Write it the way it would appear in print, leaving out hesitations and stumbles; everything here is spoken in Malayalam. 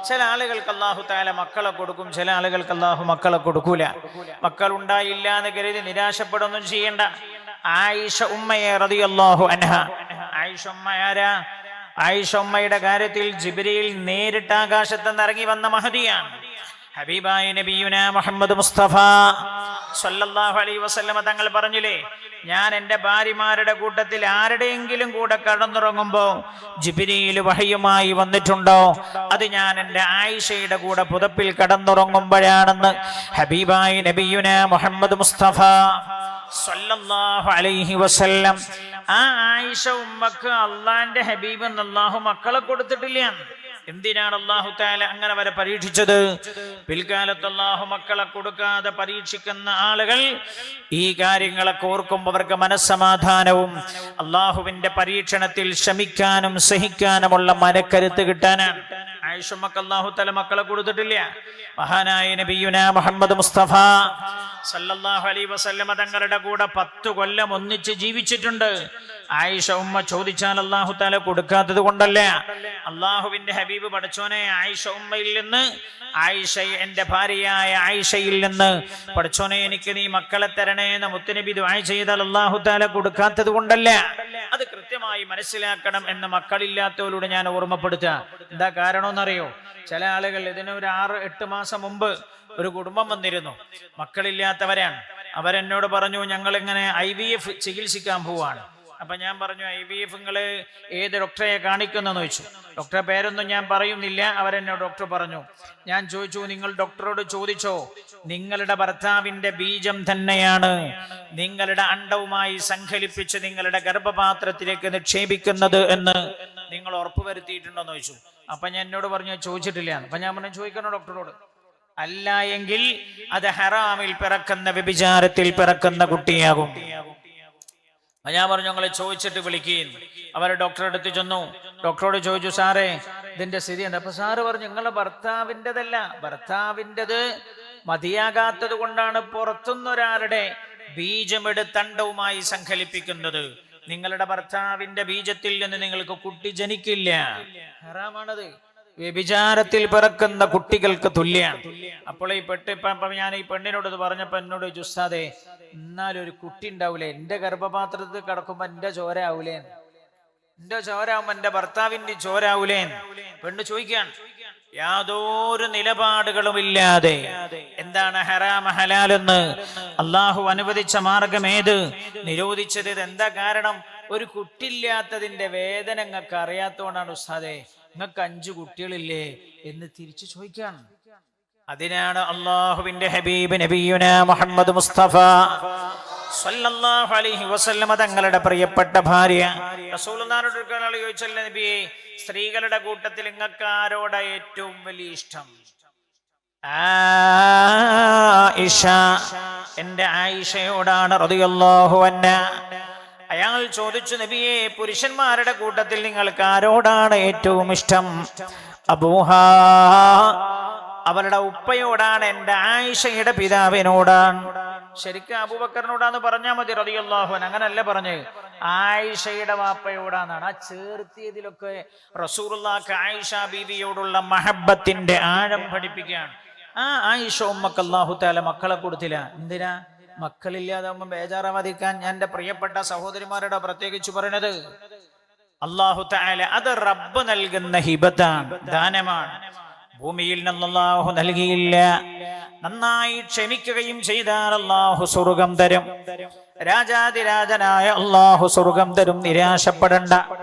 ചില ആളുകൾക്ക് അല്ലാഹു തആല മക്കളെ കൊടുക്കും, ചില ആളുകൾക്ക് അല്ലാഹു മക്കളെ കൊടുക്കൂല. മക്കൾ ഉണ്ടായില്ല എന്ന് കരുതി നിരാശപ്പെടുകയൊന്നും ചെയ്യണ്ട. ആയിഷ ഉമ്മയെ റളിയല്ലാഹു അൻഹ, ആയിഷ ഉമ്മ ആരാ? ആയിഷ ഉമ്മയുടെ കാര്യത്തിൽ ജിബ്രീൽ നേരിട്ട് ആകാശത്ത് നിന്ന് ഇറങ്ങി വന്ന മഹദിയാണ്. ഹബീബായ നബിയുനാ മുഹമ്മദ് മുസ്തഫ സല്ലല്ലാഹു അലൈഹി വസല്ലമ തങ്ങൾ പറഞ്ഞില്ലേ, ഞാൻ എൻ്റെ ഭാര്യമാരുടെ കൂട്ടത്തിൽ ആരുടെയെങ്കിലും കൂടെ കടന്നുറങ്ങുമ്പോൾ ജിബ്രീൽ വഹയുമായി വന്നിട്ടുണ്ടോ, അത് ഞാൻ എൻ്റെ ആയിഷയുടെ കൂടെ പുതപ്പിൽ കടന്നുറങ്ങുമ്പോഴാണെന്ന് ഹബീബായ നബിയുനാ മുഹമ്മദ് മുസ്തഫ സല്ലല്ലാഹു അലൈഹി വസല്ലം. ആ ആയിഷ ഉമ്മക്ക് അള്ളാന്റെ ഹബീബ് അല്ലാഹു മക്കളെ കൊടുത്തിട്ടില്ല. എന്തിനാണ് അല്ലാഹു തആല അങ്ങനെ വരെ പരീക്ഷിച്ചത്? പിൽക്കാലത്ത് അല്ലാഹു മക്കളെ കൊടുക്കാതെ പരീക്ഷിക്കുന്ന ആളുകൾ ഈ കാര്യങ്ങളൊക്കെ ഓർക്കുമ്പോൾ അവർക്ക് മനസ്സമാധാനവും അല്ലാഹുവിന്റെ പരീക്ഷണത്തിൽ ക്ഷമിക്കാനും സഹിക്കാനുമുള്ള മനക്കരുത്ത് കിട്ടാനാണ്. ആയിഷ ഉമ്മക്ക് അല്ലാഹു തആല മക്കളെ കൊടുത്തിട്ടില്ല. മഹാനായ നബിയുനാ മുഹമ്മദ് മുസ്തഫ സല്ലല്ലാഹു അലൈഹി വസല്ലമ തങ്ങളുടെ കൂടെ 10 കൊല്ലം ഒന്നിച്ച് ജീവിച്ചിട്ടുണ്ട്. ആയിഷ ഉമ്മ ചോദിച്ചാൽ അല്ലാഹു തആല കൊടുക്കാത്തത് കൊണ്ടല്ല. അല്ലാഹുവിന്റെ ഹബീബ് പടച്ചോനെ, ആയിഷ ഉമ്മയിൽ നിന്ന്, ആയിഷ എൻ്റെ ഭാര്യയായ ആയിഷയിൽ നിന്ന് പടച്ചോനെ എനിക്ക് നീ മക്കളെ തരണേ എന്ന് മുത്തുനബി ദുആ ചെയ്താൽ അല്ലാഹു തആല കൊടുക്കാത്തത് കൊണ്ടല്ല. അത് കൃത്യമായി മനസ്സിലാക്കണം എന്ന് മക്കളില്ലാത്തവരോട് ഞാൻ ഓർമ്മപ്പെടുത്തുക. എന്താ കാരണമെന്നറിയോ? ചില ആളുകൾ ഇതിനൊരു 6-8 മാസം മുമ്പ് ഒരു കുടുംബം വന്നിരുന്നു, മക്കളില്ലാത്തവരാണ്. അവരെന്നോട് പറഞ്ഞു, ഞങ്ങളിങ്ങനെ IVF ചികിത്സിക്കാൻ പോവാണ്. അപ്പൊ ഞാൻ പറഞ്ഞു, IVF നിങ്ങൾ ഏത് ഡോക്ടറെ കാണിക്കുന്നെന്ന് ചോദിച്ചു. ഡോക്ടറെ പേരൊന്നും ഞാൻ പറയുന്നില്ല. അവരെന്നോട് ഡോക്ടർ പറഞ്ഞു. ഞാൻ ചോദിച്ചു, നിങ്ങൾ ഡോക്ടറോട് ചോദിച്ചോ നിങ്ങളുടെ ഭർത്താവിന്റെ ബീജം തന്നെയാണ് നിങ്ങളുടെ അണ്ഡവുമായി സങ്കലിപ്പിച്ച് നിങ്ങളുടെ ഗർഭപാത്രത്തിലേക്ക് നിക്ഷേപിക്കുന്നത് എന്ന് നിങ്ങൾ ഉറപ്പുവരുത്തിയിട്ടുണ്ടോന്ന് ചോദിച്ചു. അപ്പൊ ഞാൻ എന്നോട് പറഞ്ഞു ചോദിച്ചിട്ടില്ല. അപ്പൊ ഞാൻ പറഞ്ഞു ചോദിക്കണോ ഡോക്ടറോട്? അല്ല എങ്കിൽ അത് ഹറാമിൽ പിറക്കുന്ന, വ്യഭിചാരത്തിൽ പിറക്കുന്ന കുട്ടിയാകും. ഞാൻ പറഞ്ഞു ഞങ്ങളെ ചോദിച്ചിട്ട് വിളിക്കുകയും. അവർ ഡോക്ടറെ അടുത്ത് ചെന്നു. ഡോക്ടറോട് ചോദിച്ചു, സാറേ ഇതിന്റെ സ്ഥിതി എന്താ? അപ്പൊ സാറ് പറഞ്ഞു, നിങ്ങളുടെ ഭർത്താവിൻ്റെതല്ല, ഭർത്താവിൻ്റെത് മതിയാകാത്തത് കൊണ്ടാണ് പുറത്തുനിന്നൊരാളുടെ ബീജമെടുത്തണ്ടവുമായി സങ്കലിപ്പിക്കുന്നത്. നിങ്ങളുടെ ഭർത്താവിന്റെ ബീജത്തിൽ നിന്ന് നിങ്ങൾക്ക് കുട്ടി ജനിക്കില്ല. ഹറാമാണത്. വ്യഭിചാരത്തിൽ പിറക്കുന്ന കുട്ടികൾക്ക് തുല്യാണ്. അപ്പോൾ ഞാൻ ഈ പെണ്ണിനോട് പറഞ്ഞപ്പോ എന്നോട് ചോദിച്ചു, ഉസ്താദേ എന്നാലും ഒരു കുട്ടി ഉണ്ടാവൂലേ, എന്റെ ഗർഭപാത്രത്തിൽ കിടക്കുമ്പോ എന്റെ ചോര ആവൂലേ, എന്റെ ചോരാവുമ്പോ എന്റെ ഭർത്താവിന്റെ ചോരാവൂലേ? പെണ്ണ് ചോദിക്കാൻ യാതൊരു നിലപാടുകളും ഇല്ലാതെ എന്താണ് ഹറാം ഹലാൽ എന്ന്, അള്ളാഹു അനുവദിച്ച മാർഗം ഏത്, നിരോധിച്ചത് എന്താ കാരണം? ഒരു കുട്ടിയില്ലാത്തതിന്റെ വേദന നിങ്ങൾക്ക് അറിയാത്തോണ്ടാണ് ഉസ്താദേ, നിങ്ങൾക്ക് 5 കുട്ടികളില്ലേ എന്ന് തിരിച്ചു ചോദിക്കാൻ. അതിനാണ് അള്ളാഹുവിന്റെ ഹബീബ് നബിയുനാ മുഹമ്മദ് മുസ്തഫ സല്ലല്ലാഹു അലൈഹി വസല്ലമ തങ്ങളുടെ പ്രിയപ്പെട്ട ഭാര്യ റസൂലുള്ളാഹിയോട് ചോദിച്ചല്ലേ നബിയെ, സ്ത്രീകളുടെ കൂട്ടത്തിൽ നിങ്ങൾക്ക് ആരോടാ ഏറ്റവും വലിയ ഇഷ്ടം? ആയിഷ, എൻ്റെ ആയിഷയോടാണ് റളിയല്ലാഹു അൻഹ. അയാൾ ചോദിച്ചു, നബിയെ പുരുഷന്മാരുടെ കൂട്ടത്തിൽ നിങ്ങൾക്ക് ആരോടാണ് ഏറ്റവും ഇഷ്ടം? അബൂഹാ, അവരുടെ ഉപ്പയോടാണ്, എൻ്റെ ആയിഷയുടെ പിതാവിനോടാണ്. ശരിക്കും അബൂബക്കറിനോടാന്ന് പറഞ്ഞാൽ മതി റളിയല്ലാഹു അൻഹു, അങ്ങനല്ല പറഞ്ഞ് ആയിഷയുടെ വാപ്പയോടാന്നാണ്. ആ ചേർത്തിയതിലൊക്കെ റസൂലുള്ളാഹിക്ക് ആയിഷ ബീവിയോടുള്ള മഹബ്ബത്തിന്റെ ആഴം പഠിപ്പിക്കുകയാണ്. ആ ആയിഷ ഉമ്മക്ക് അല്ലാഹു തആല മക്കളെ കൊടുത്തില്ല. എന്തിനാ? മക്കളില്ലാതാവുമ്പോൾ ബേജാറാവാതിരിക്കാൻ. ഞാൻ എൻ്റെ പ്രിയപ്പെട്ട സഹോദരിമാരോട് പ്രത്യേകിച്ച് പറയണത്, അല്ലാഹു തആല അത് റബ്ബ് നൽകുന്ന ഹിബത്താണ്, ദാനമാണ്. ഭൂമിയിൽ നിന്ന് അല്ലാഹു നൽകിയില്ല. നന്നായി ക്ഷമിക്കുകയും ചെയ്താൽ അല്ലാഹു സ്വർഗം തരും. രാജാതിരാജനായ അല്ലാഹു സ്വർഗം തരും. നിരാശപ്പെടണ്ട.